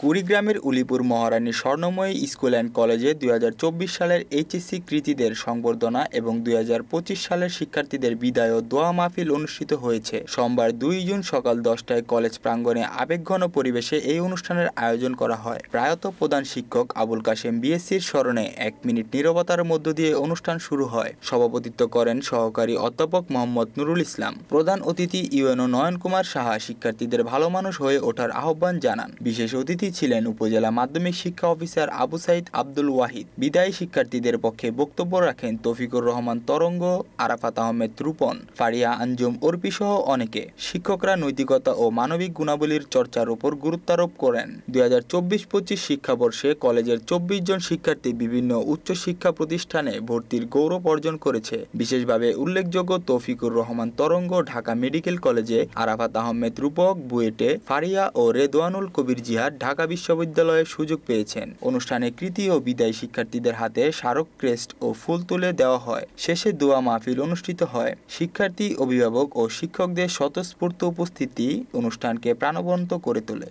কুড়িগ্রামের উলিপুর মহারানী Swarnamoyee school and কলেজে 2024 সালের এইচএসসি কৃতীদের সংবর্ধনা এবং 2025 সালের শিক্ষার্থীদের বিদায় ও দোয়া মাহফিল অনুষ্ঠিত হয়েছে। সোমবার 2 জুন সকাল 10টায় কলেজ প্রাঙ্গণে আবেগঘন পরিবেশে এই অনুষ্ঠানের আয়োজন করা হয়। প্রয়াত প্রধান শিক্ষক আবুল কাশেম বিএসসির স্মরণে 1 মিনিট নীরবতার মধ্য দিয়ে অনুষ্ঠান শুরু হয়। সভাপতিত্ব করেন সহকারী অধ্যাপক মোহাম্মদ নুরুল ইসলাম। প্রধান অতিথি ইউএনও নয়ন কুমার সাহা শিক্ষার্থীদের ভালো মানুষ হয়ে ওঠার আহ্বান জানান। বিশেষ অতিথি ছিলেন উপজেলা মাধ্যমিক শিক্ষা অফিসার আবু সাইদ আব্দুল ওয়াহিদ। বিদায়ী শিক্ষার্থীদের পক্ষে বক্তব্য রাখেন তৌফিকুর রহমান তরঙ্গ, আরাফাত আহমেদ রূপন, ফারিয়া আঞ্জুম অর্পি সহ অনেকে। শিক্ষকরা নৈতিকতা ও মানবিক গুণাবলীর চর্চার উপর গুরুত্বারোপ করেন। 2024-25 শিক্ষাবর্ষে কলেজের 24 জন শিক্ষার্থী বিভিন্ন উচ্চ শিক্ষা প্রতিষ্ঠানে ভর্তির গৌরব অর্জন করেছে। বিশেষভাবে উল্লেখযোগ্য তৌফিকুর রহমান তরঙ্গ ঢাকা মেডিকেল কলেজে, আরাফাত আহমেদ রূপক বুয়েটে, ফারিয়া ও রেদওয়ানুল কবির জিহাদ ঢাকা বিশ্ববিদ্যালয়ে সুযোগ পেয়েছেন। অনুষ্ঠানে কৃতি ও বিদায়ী শিক্ষার্থীদের হাতে স্মারক ক্রেস্ট ও ফুল তুলে দেওয়া হয়। শেষে দোয়া মাহফিল অনুষ্ঠিত হয়। শিক্ষার্থী, অভিভাবক ও শিক্ষকদের স্বতঃস্ফূর্ত উপস্থিতি অনুষ্ঠানকে প্রাণবন্ত করে তোলে।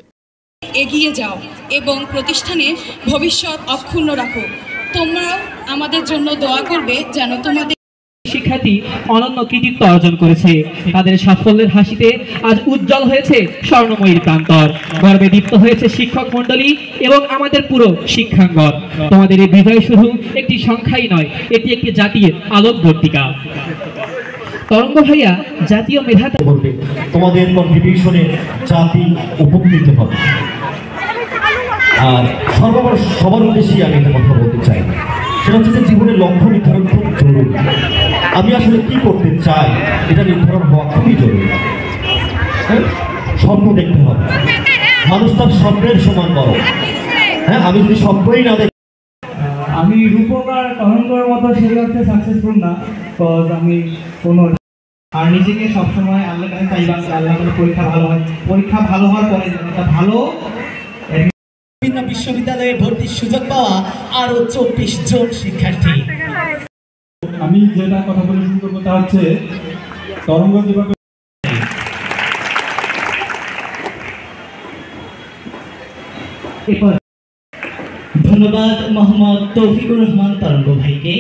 এগিয়ে যাও এবং প্রতিষ্ঠানের ভবিষ্যৎ অক্ষুণ্ণ রাখো। তোমরাও আমাদের জন্য দোয়া করবে যেন তোমাদের শিক্ষার্থী অনন্য কৃতিত্ব অর্জন করেছে। তাদের সাফল্যের হাসিতে আজ উজ্জ্বল হয়েছে স্বর্ণময়ীর প্রান্তর। গর্বে দীপ্ত হয়েছে শিক্ষক মণ্ডলী এবং আমাদের পুরো শিক্ষাঙ্গন। তোমাদের এই বিজয় শুধু একটি সংখ্যাই নয়, এটি একটি জাতির আলোকবর্তিকা। তরঙ্গ ভাইয়া জাতীয় মেধাতে বলবে, তোমাদের কন্ট্রিবিউশনে জাতি উপকৃত হবে। আর সবার উদ্দেশ্যেই আমি একটা কথা বলতে চাই, সেটা হচ্ছে যে জীবনের লক্ষ্য নির্ধারণ খুব জরুরি। আমি আসলে কি করতে চাই এটা নির্ধারণ হওয়া খুবই জরুরি। স্বপ্ন দেখতে হবে, মানুষ তার স্বপ্নের সমান বড়। হ্যাঁ, আমি যদি স্বপ্নই না দেখি, আমি রূপকার তরঙ্গের মতো সেই অর্থে সাকসেসফুল না, বিকজ আমি কোনো আর নিজেকে সবসময় আল্লাহর কাছে চাইলাম যে আল্লাহ কোনো পরীক্ষা ভালো হয়, পরীক্ষা ভালো হওয়ার পরে যেন একটা ভালো বিভিন্ন বিশ্ববিদ্যালয়ে ভর্তির সুযোগ পাওয়া আরো 24 জন শিক্ষার্থী। আমি যেটা কথা বলে শুরু করবো তা হচ্ছে তরঙ্গ যেভাবে ধন্যবাদ মোহাম্মদ তৌফিকুর রহমান তরঙ্গ ভাইকে।